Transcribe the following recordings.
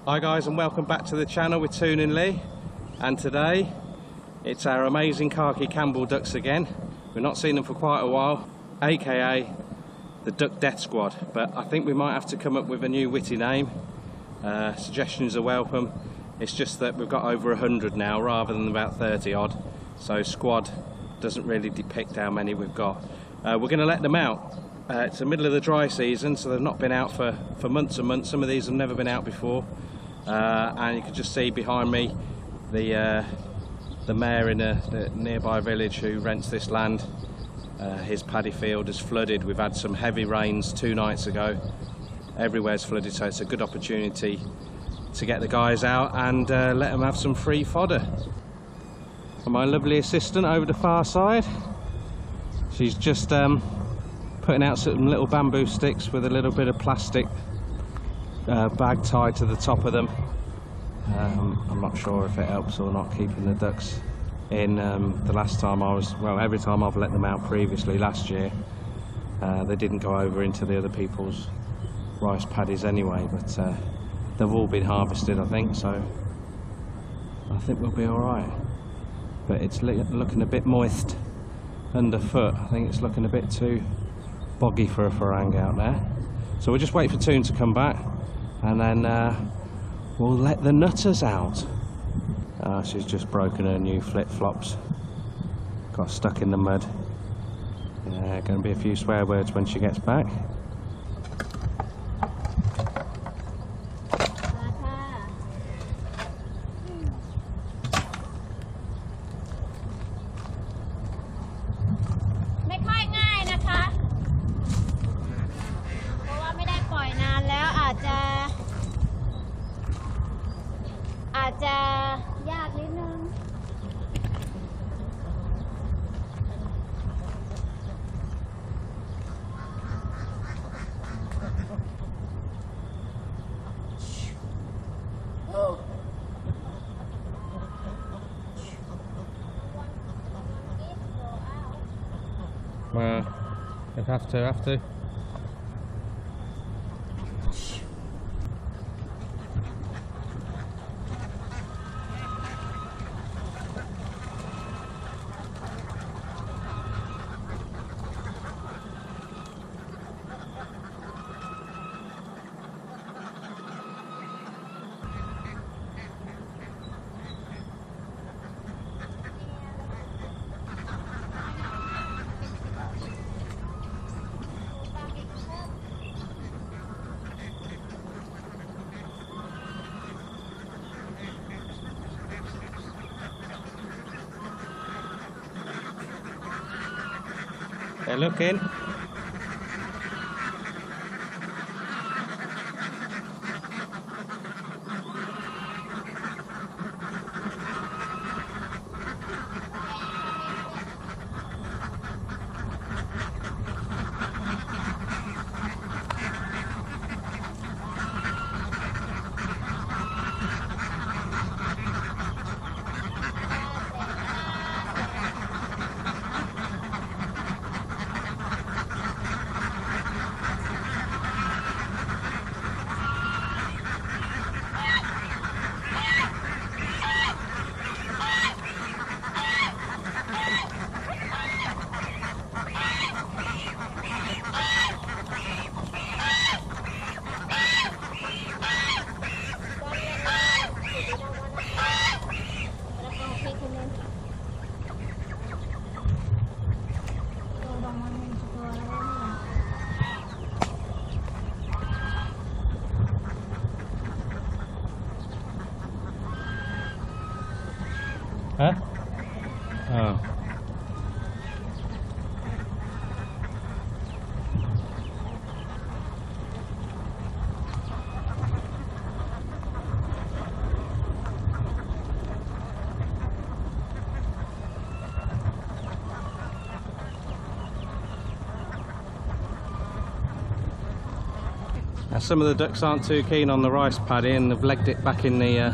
Hi guys, and welcome back to the channel with Toon and Lee, and today it's our amazing khaki Campbell ducks again. We've not seen them for quite a while, aka the Duck Death Squad, but I think we might have to come up with a new witty name. Suggestions are welcome. It's just that we've got over 100 now rather than about 30 odd, so squad doesn't really depict how many we've got. We're going to let them out. It's the middle of the dry season, so they've not been out for months and months. Some of these have never been out before. And you can just see behind me the mayor in the nearby village who rents this land. His paddy field is flooded. We've had some heavy rains 2 nights ago. Everywhere's flooded, so it's a good opportunity to get the guys out and let them have some free fodder. And my lovely assistant over the far side, she's just putting out some little bamboo sticks with a little bit of plastic bag tied to the top of them. I'm not sure if it helps or not keeping the ducks in. The last time every time I've let them out previously last year, they didn't go over into the other people's rice paddies anyway, but they've all been harvested, I think, so I think we'll be alright. But it's looking a bit moist underfoot. I think it's looking a bit too boggy for a farang out there, so we'll just wait for Toon to come back and then we'll let the nutters out. She's just broken her new flip-flops, got stuck in the mud. Yeah, going to be a few swear words when she gets back. Well, if have to. They're looking. Huh? Oh. Now, some of the ducks aren't too keen on the rice paddy and they've legged it back in the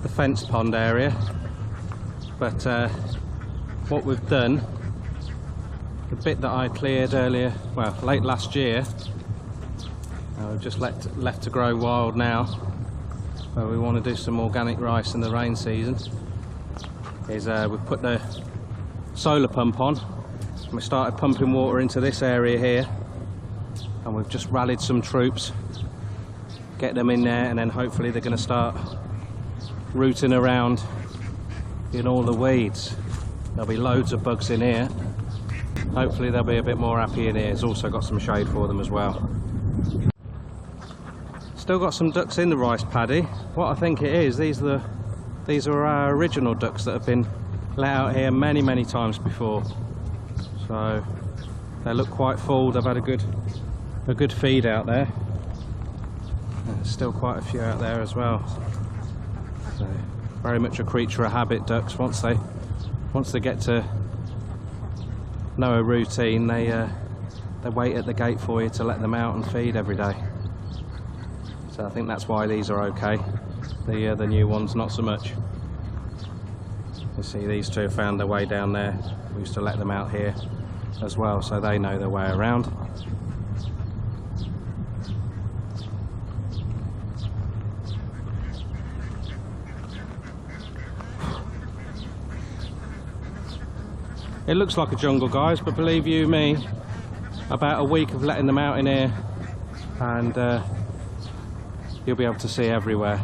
fence pond area. But what we've done, the bit that I cleared earlier, well, late last year, we've just left to grow wild now. where we want to do some organic rice in the rain season, is we've put the solar pump on. We started pumping water into this area here, and we've just rallied some troops, get them in there, and then hopefully they're going to start rooting around in all the weeds. There'll be loads of bugs in here. Hopefully they'll be a bit more happy in here. It's also got some shade for them as well. Still got some ducks in the rice paddy. What I think it is, these are our original ducks that have been let out here many times before. So they look quite full. They've had a good feed out there. There's still quite a few out there as well. So very much a creature of habit, ducks. Once they get to know a routine, they wait at the gate for you to let them out and feed every day. So I think that's why these are okay. The new ones not so much. You see these two have found their way down there. We used to let them out here as well, so they know their way around. It looks like a jungle, guys, but believe you me, about a week of letting them out in here and you'll be able to see everywhere.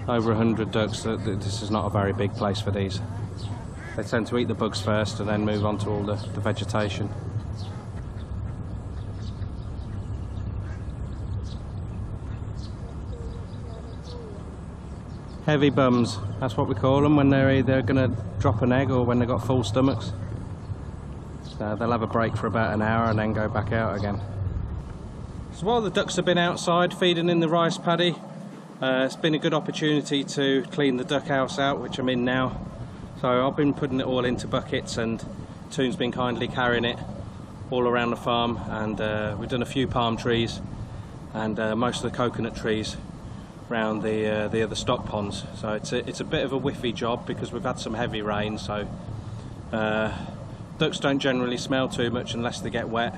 Over 100 ducks. This is not a very big place for these. They tend to eat the bugs first and then move on to all the vegetation. Heavy bums, that's what we call them when they're either going to drop an egg or when they've got full stomachs. So they'll have a break for about an hour and then go back out again. So while the ducks have been outside feeding in the rice paddy, it's been a good opportunity to clean the duck house out, which I'm in now. So I've been putting it all into buckets, and Toon's been kindly carrying it all around the farm, and we've done a few palm trees and most of the coconut trees around the other stock ponds. So it's a bit of a whiffy job because we've had some heavy rain, so ducks don't generally smell too much unless they get wet.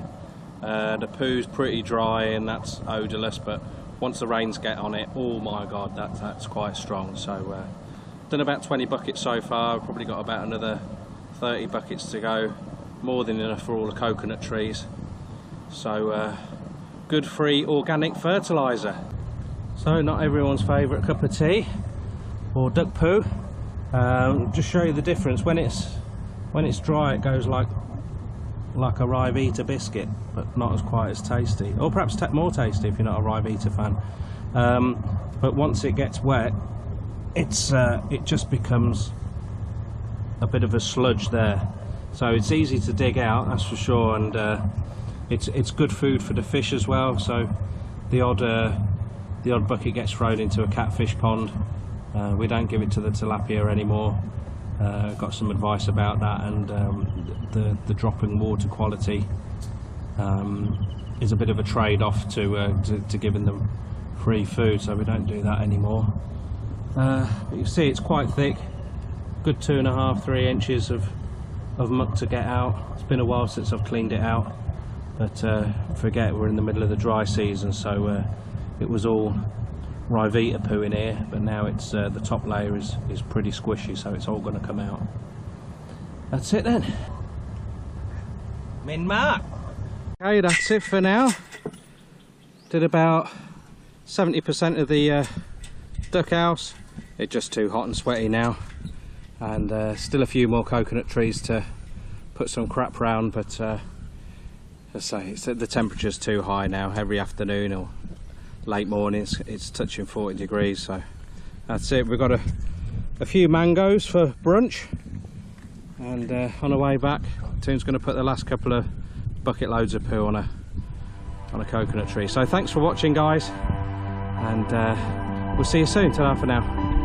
The poo's pretty dry and that's odourless, but once the rains get on it, oh my god, that's quite strong. So done about 20 buckets so far. I've probably got about another 30 buckets to go, more than enough for all the coconut trees. So good free organic fertiliser. So not everyone's favourite cup of tea or duck poo. Just show you the difference. When it's dry, it goes like a Rivita biscuit, but not as quite as tasty, or perhaps more tasty if you're not a Rivita fan. But once it gets wet, it just becomes a bit of a sludge there. So it's easy to dig out, that's for sure, and it's good food for the fish as well. So the odd bucket gets thrown into a catfish pond. We don't give it to the tilapia anymore. Got some advice about that, and the dropping water quality is a bit of a trade-off to giving them free food, so we don't do that anymore. But you see it's quite thick, good 2.5–3 inches of muck to get out. It's been a while since I've cleaned it out, but forget we're in the middle of the dry season, so it was all Rivita poo in here, but now it's the top layer is pretty squishy, so it's all going to come out. That's it then. Min mark. Okay, that's it for now. Did about 70% of the duck house. It's just too hot and sweaty now, and still a few more coconut trees to put some crap round, but as I say, the temperature's too high now. Every afternoon or late mornings it's touching 40 degrees, so that's it. We've got a few mangoes for brunch, and on the way back Toon's going to put the last couple of bucket loads of poo on a coconut tree. So thanks for watching, guys, and we'll see you soon. Ta-ra for now.